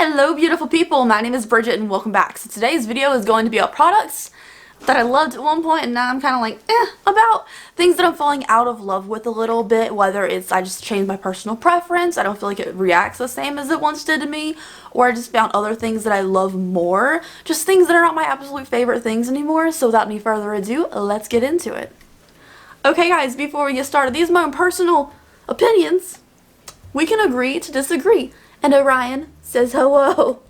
Hello beautiful people, my name is Bridget and welcome back. So today's video is going to be about products that I loved at one point and now I'm kind of like, about things that I'm falling out of love with a little bit, whether it's I just changed my personal preference, I don't feel like it reacts the same as it once did to me, or I just found other things that I love more, just things that are not my absolute favorite things anymore. So without any further ado, let's get into it. Okay guys, before we get started, these are my own personal opinions. We can agree to disagree. And Orion says hello.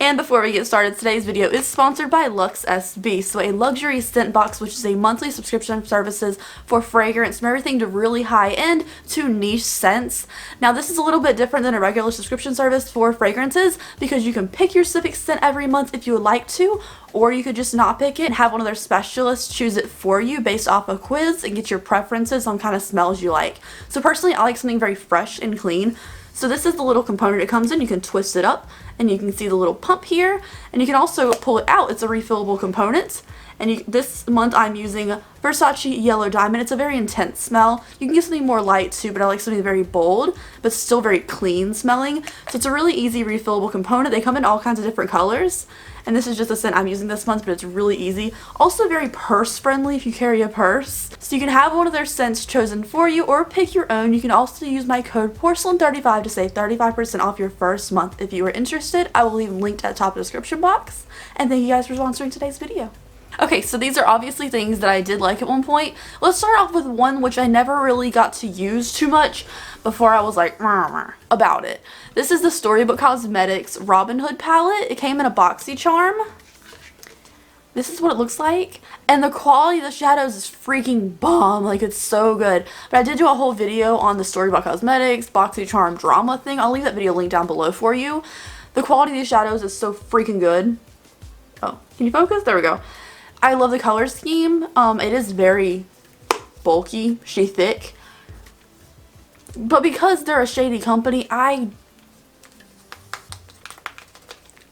And before we get started, today's video is sponsored by Lux SB, so a luxury scent box, which is a monthly subscription services for fragrance from everything to really high-end to niche scents. Now this is a little bit different than a regular subscription service for fragrances because you can pick your specific scent every month if you would like to, or you could just not pick it and have one of their specialists choose it for you based off a quiz and get your preferences on kind of smells you like. So personally, I like something very fresh and clean. So this is the little component it comes in. You can twist it up and you can see the little pump here, and you can also pull it out. It's a refillable component. And this month I'm using Versace Yellow Diamond. It's a very intense smell. You can get something more light too, but I like something very bold but still very clean smelling. So it's a really easy refillable component. They come in all kinds of different colors. And this is just a scent I'm using this month, but it's really easy. Also very purse friendly if you carry a purse. So you can have one of their scents chosen for you or pick your own. You can also use my code Porcelain35 to save 35% off your first month. If you are interested, I will leave linked at the top of the description box. And thank you guys for sponsoring today's video. Okay, so these are obviously things that I did like at one point. Let's start off with one which I never really got to use too much before I was like about it. This is the Storybook Cosmetics Robin Hood palette. It came in a boxy charm. This is what it looks like, and the quality of the shadows is freaking bomb. Like, it's so good. But I did do a whole video on the Storybook Cosmetics boxy charm drama thing. I'll leave that video linked down below for you. The quality of these shadows is so freaking good. Oh, can you focus? There we go. I love the color scheme. It is very bulky, shade thick. But because they're a shady company, I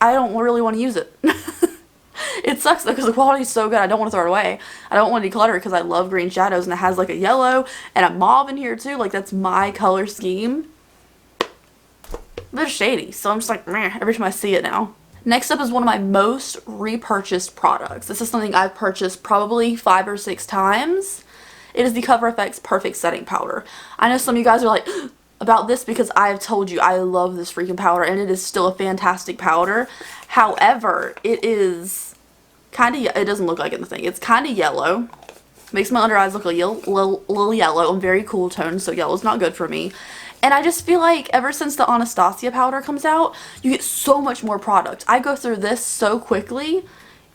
don't really want to use it. It sucks though because the quality is so good. I don't want to throw it away. I don't want to declutter it because I love green shadows, and it has like a yellow and a mauve in here too. Like, that's my color scheme. They're shady, so I'm just like, meh, every time I see it now. Next up is one of my most repurchased products. This is something I've purchased probably 5 or 6 times. It is the Cover FX Perfect Setting Powder. I know some of you guys are like about this because I've told you I love this freaking powder, and it is still a fantastic powder. However, it is kind of, it doesn't look like it in the thing. It's kind of yellow. Makes my under eyes look a little yellow. I'm very cool toned, so yellow's not good for me. And I just feel like ever since the Anastasia powder comes out, you get so much more product. I go through this so quickly.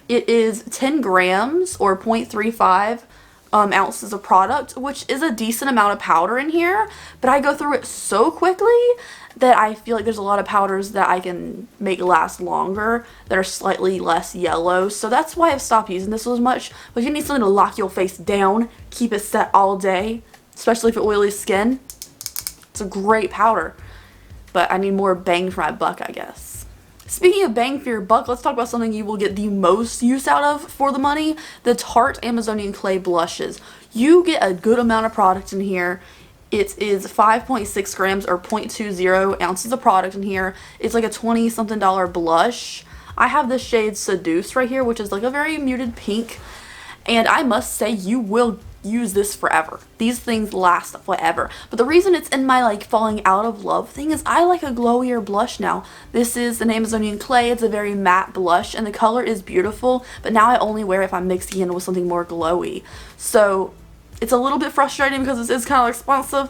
It is 10 grams or 0.35 ounces of product, which is a decent amount of powder in here. But I go through it so quickly that I feel like there's a lot of powders that I can make last longer that are slightly less yellow. So that's why I've stopped using this as much. But if you need something to lock your face down, keep it set all day, especially for oily skin, it's a great powder. But I need more bang for my buck, I guess. Speaking of bang for your buck, let's talk about something you will get the most use out of for the money. The Tarte Amazonian Clay Blushes. You get a good amount of product in here. It is 5.6 grams or 0.20 ounces of product in here. It's like a $20-something blush. I have the shade Seduce right here, which is like a very muted pink. And I must say, you will use this forever. These things last forever. But the reason it's in my like falling out of love thing is I like a glowier blush now. This is an Amazonian Clay. It's a very matte blush and the color is beautiful, but now I only wear it if I'm mixing it with something more glowy. So it's a little bit frustrating because this is kind of expensive,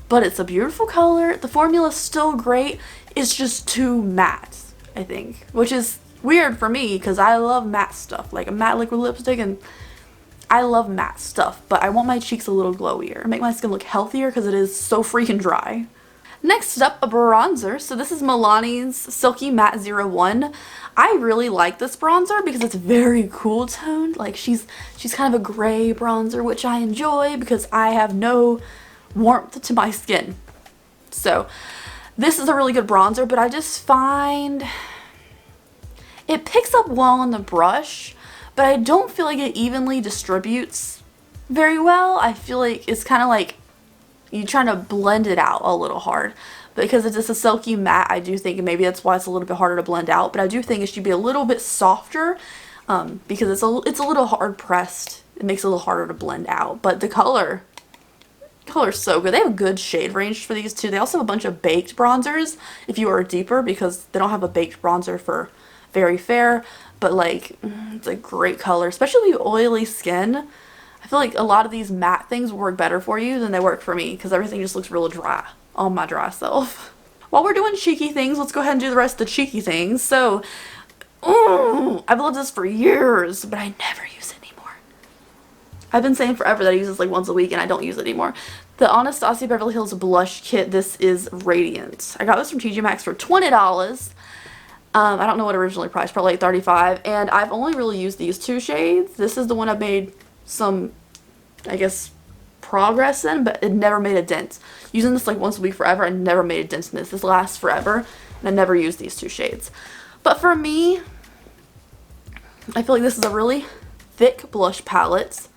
but it's a beautiful color. The formula is still great. It's just too matte, I think, which is weird for me because I love matte stuff, like a matte liquid lipstick, and I love matte stuff, but I want my cheeks a little glowier, make my skin look healthier because it is so freaking dry. Next up, a bronzer. So this is Milani's Silky Matte 01. I really like this bronzer because it's very cool toned. Like, she's kind of a gray bronzer, which I enjoy because I have no warmth to my skin. So this is a really good bronzer, but I just find it picks up well on the brush, but I don't feel like it evenly distributes very well. I feel like it's kind of like you're trying to blend it out a little hard. because it's just a silky matte, I do think maybe that's why it's a little bit harder to blend out, but I do think it should be a little bit softer because it's a little hard pressed. It makes it a little harder to blend out, but the color's so good. They have a good shade range for these too. They also have a bunch of baked bronzers if you are deeper, because they don't have a baked bronzer for very fair, but like it's a great color, especially with oily skin. I feel like a lot of these matte things work better for you than they work for me, because everything just looks real dry on my dry self. While we're doing cheeky things, let's go ahead and do the rest of the cheeky things. So, I've loved this for years, but I never use it anymore. I've been saying forever that I use this like once a week, and I don't use it anymore. The Anastasia Beverly Hills blush kit. This is Radiant. I got this from TJ Maxx for $20. I don't know what originally priced, probably like $35, and I've only really used these two shades. This is the one I've made some, I guess, progress in, but it never made a dent. Using this like once a week forever, I never made a dent in this. This lasts forever, and I never used these two shades. But for me, I feel like this is a really thick blush palette,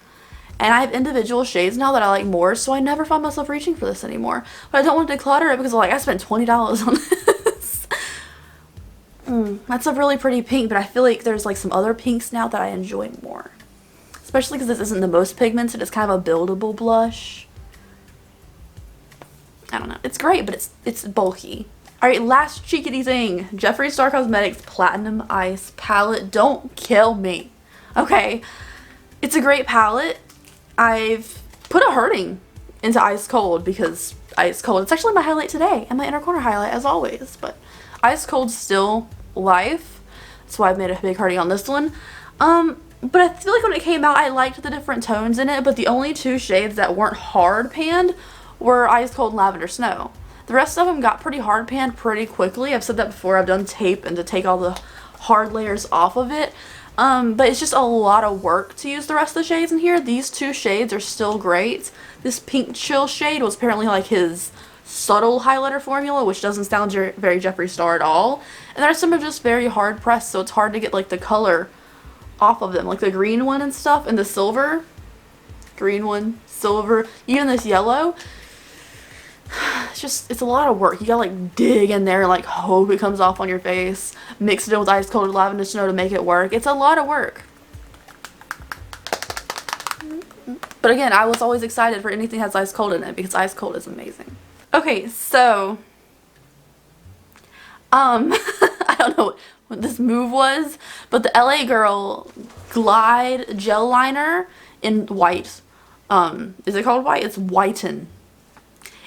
and I have individual shades now that I like more, so I never find myself reaching for this anymore. But I don't want to declutter it because like I spent $20 on this. That's a really pretty pink, but I feel like there's like some other pinks now that I enjoy more. Especially because this isn't the most pigmented, it's kind of a buildable blush. I don't know. It's great, but it's bulky. Alright, last cheekity thing. Jeffree Star Cosmetics Platinum Ice Palette. Don't kill me. Okay. It's a great palette. I've put a hurting into Ice Cold because Ice Cold, it's actually my highlight today and my inner corner highlight as always, but Ice Cold's still life. That's why I've made a big hurting on this one. But I feel like when it came out, I liked the different tones in it, but the only two shades that weren't hard panned were Ice Cold and Lavender Snow. The rest of them got pretty hard panned pretty quickly. I've said that before. I've done tape and to take all the hard layers off of it. But it's just a lot of work to use the rest of the shades in here. These two shades are still great. This Pink Chill shade was apparently like his subtle highlighter formula, which doesn't sound very Jeffree Star at all. And the rest of them are just very hard pressed, so it's hard to get like the color off of them, like the green one and stuff, and the silver, green one, silver, even this yellow. It's a lot of work. You gotta like dig in there and like hope it comes off on your face, mix it in with Ice Cold Lavender Snow to make it work. It's a lot of work. But again, I was always excited for anything that has Ice Cold in it because Ice Cold is amazing. Okay, so I don't know what this move was, but the LA Girl Glide Gel Liner in white. Is it called white? It's Whiten.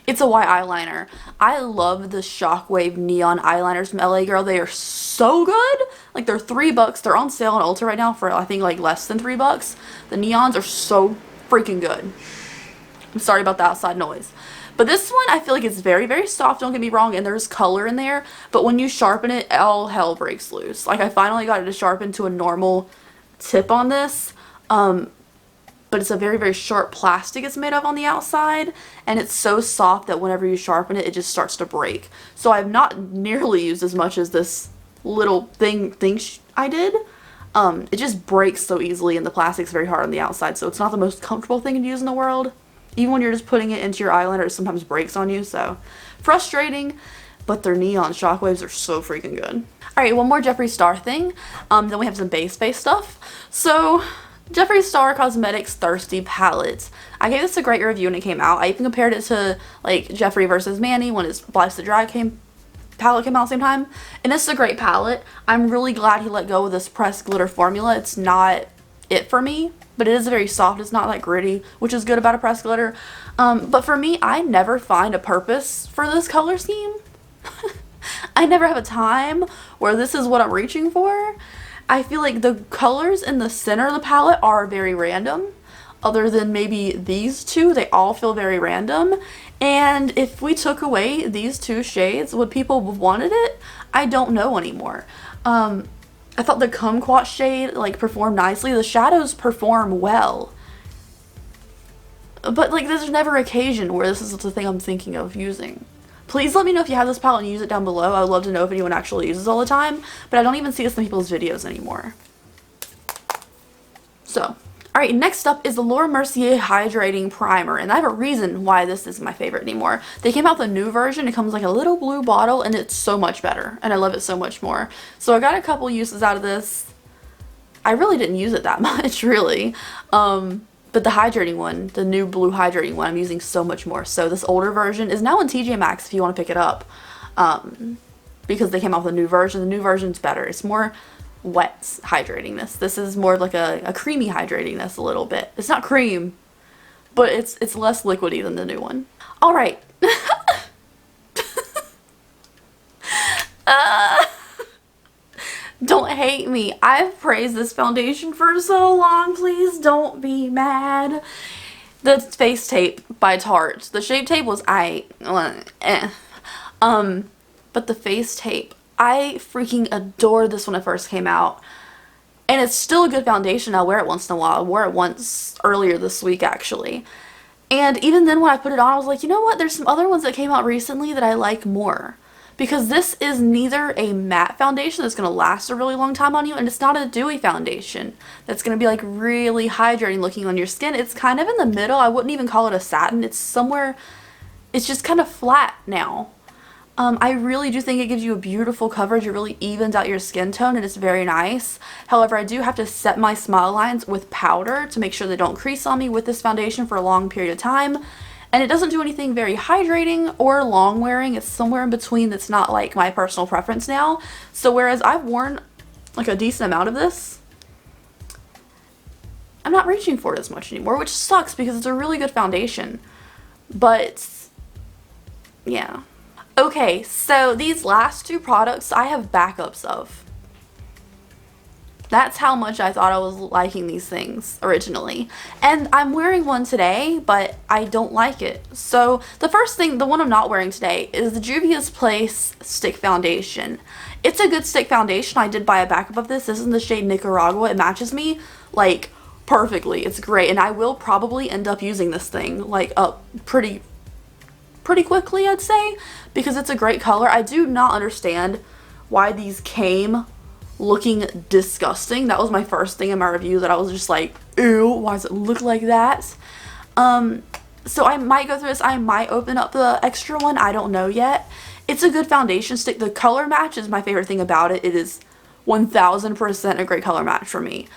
It's a white eyeliner. I love the Shockwave neon eyeliners from LA Girl. They are so good. Like, they're $3. They're on sale on Ulta right now for, I think, like less than $3. The neons are so freaking good. I'm sorry about the outside noise. But this one, I feel like it's very, very soft, don't get me wrong, and there's color in there. But when you sharpen it, all hell breaks loose. Like, I finally got it to sharpen to a normal tip on this. But it's a very, very sharp plastic it's made of on the outside. And it's so soft that whenever you sharpen it, it just starts to break. So I've not nearly used as much as this little thing I did. It just breaks so easily, and the plastic's very hard on the outside. So it's not the most comfortable thing to use in the world. Even when you're just putting it into your eyeliner, it sometimes breaks on you, so frustrating, but their neon Shockwaves are so freaking good. Alright, one more Jeffree Star thing, then we have some base stuff. So, Jeffree Star Cosmetics Thirsty Palette. I gave this a great review when it came out. I even compared it to, like, Jeffree vs. Manny when his Life's the Dry palette came out at the same time, and this is a great palette. I'm really glad he let go of this pressed glitter formula. It's not it for me. But it is very soft. It's not like gritty, which is good about a pressed glitter. But for me, I never find a purpose for this color scheme. I never have a time where this is what I'm reaching for. I feel like the colors in the center of the palette are very random. Other than maybe these two, they all feel very random. And if we took away these two shades, would people have wanted it? I don't know anymore. I thought the Kumquat shade, like, performed nicely. The shadows perform well. But, like, there's never occasion where this is the thing I'm thinking of using. Please let me know if you have this palette and use it down below. I would love to know if anyone actually uses it all the time. But I don't even see this in people's videos anymore. So, Alright, next up is the Laura Mercier Hydrating Primer, and I have a reason why this is my favorite anymore. They came out with a new version. It comes like a little blue bottle, and it's so much better, and I love it so much more. So I got a couple uses out of this. I really didn't use it that much, really. But the hydrating one, the new blue hydrating one, I'm using so much more. So this older version is now in TJ Maxx if you want to pick it up. Because they came out with a new version. The new version's better. It's more wet hydratingness. This is more of like a creamy hydratingness a little bit. It's not cream, but it's less liquidy than the new one. All right. Don't hate me. I've praised this foundation for so long. Please don't be mad. The Face Tape by Tarte. The Shape Tape was but the Face Tape, I freaking adored this when it first came out. And it's still a good foundation. I'll wear it once in a while. I wore it once earlier this week, actually. And even then when I put it on, I was like, you know what? There's some other ones that came out recently that I like more. Because this is neither a matte foundation that's going to last a really long time on you, and it's not a dewy foundation that's going to be like really hydrating looking on your skin. It's kind of in the middle. I wouldn't even call it a satin. It's somewhere, it's just kind of flat now. I really do think it gives you a beautiful coverage. It really evens out your skin tone, and it's very nice. However, I do have to set my smile lines with powder to make sure they don't crease on me with this foundation for a long period of time. And it doesn't do anything very hydrating or long wearing. It's somewhere in between that's not like my personal preference now. So whereas I've worn like a decent amount of this, I'm not reaching for it as much anymore, which sucks because it's a really good foundation. But yeah. Okay, so these last two products I have backups of. That's how much I thought I was liking these things originally. And I'm wearing one today, but I don't like it. So the first thing, the one I'm not wearing today, is the Juvia's Place Stick Foundation. It's a good stick foundation. I did buy a backup of this. This is in the shade Nicaragua. It matches me like perfectly. It's great. And I will probably end up using this thing like pretty quickly, I'd say, because it's a great color. I do not understand why these came looking disgusting. That was my first thing in my review, that I was just like, ew, why does it look like that? So I might go through this. I might open up the extra one. I don't know yet. It's a good foundation stick. The color match is my favorite thing about it. It is 1000% a great color match for me.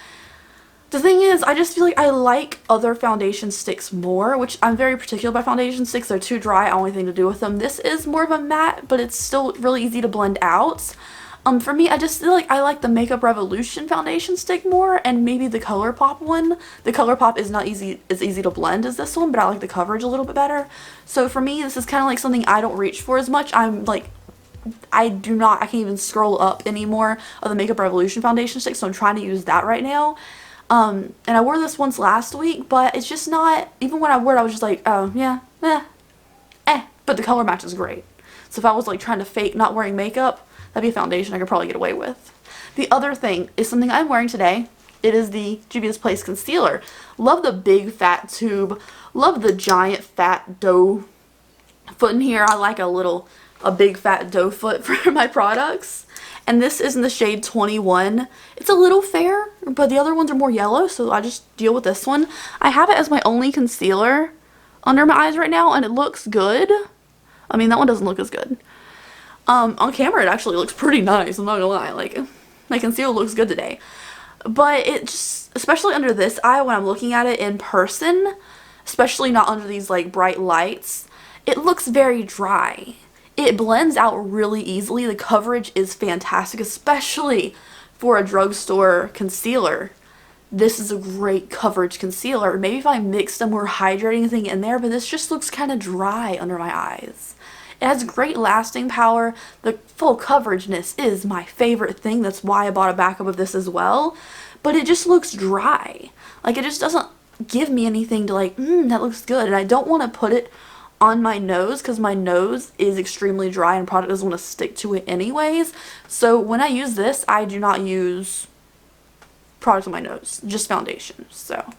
The thing is, I just feel like I like other foundation sticks more, which I'm very particular about foundation sticks. They're too dry. I don't want anything to do with them. This is more of a matte, but it's still really easy to blend out. For me, I just feel like I like the Makeup Revolution foundation stick more, and maybe the Colourpop one. The Colourpop is not as easy to blend as this one, but I like the coverage a little bit better. So for me, this is kind of like something I don't reach for as much. I'm like, I can't even scroll up anymore of the Makeup Revolution foundation stick, so I'm trying to use that right now. And I wore this once last week, but it's just not, even when I wore it, I was just like, oh, yeah, but the color match is great. So if I was like trying to fake not wearing makeup, that'd be a foundation I could probably get away with. The other thing is something I'm wearing today. It is the Juvia's Place Concealer. Love the big fat tube. Love the giant fat doe foot in here. I like a big fat doe foot for my products. And this is in the shade 21. It's a little fair, but the other ones are more yellow, so I just deal with this one. I have it as my only concealer under my eyes right now, and it looks good. I mean, that one doesn't look as good. On camera, it actually looks pretty nice, I'm not gonna lie. Like, my concealer looks good today. But it just, especially under this eye, when I'm looking at it in person, especially not under these, like, bright lights, it looks very dry. It blends out really easily. The coverage is fantastic, especially for a drugstore concealer. This is a great coverage concealer. Maybe if I mixed a more hydrating thing in there, but this just looks kind of dry under my eyes. It has great lasting power. The full coverageness is my favorite thing. That's why I bought a backup of this as well. But it just looks dry. Like, it just doesn't give me anything to like, that looks good. And I don't want to put it on my nose because my nose is extremely dry and product doesn't want to stick to it anyways. So when I use this, I do not use product on my nose, just foundation. So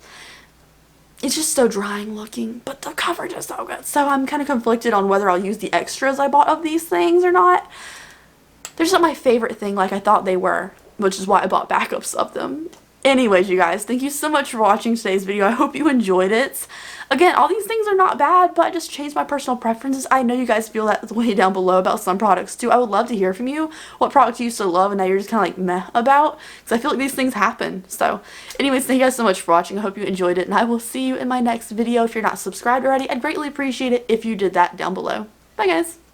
it's just so drying looking, but the coverage is so good. So I'm kind of conflicted on whether I'll use the extras I bought of these things or not. They're just not my favorite thing like I thought they were, which is why I bought backups of them. Anyways, you guys, thank you so much for watching today's video. I hope you enjoyed it. Again, all these things are not bad, but I just changed my personal preferences. I know you guys feel that way down below about some products too. I would love to hear from you what product you used to love and now you're just kind of like meh about, because I feel like these things happen. So anyways, thank you guys so much for watching. I hope you enjoyed it, and I will see you in my next video. If you're not subscribed already, I'd greatly appreciate it if you did that down below. Bye guys!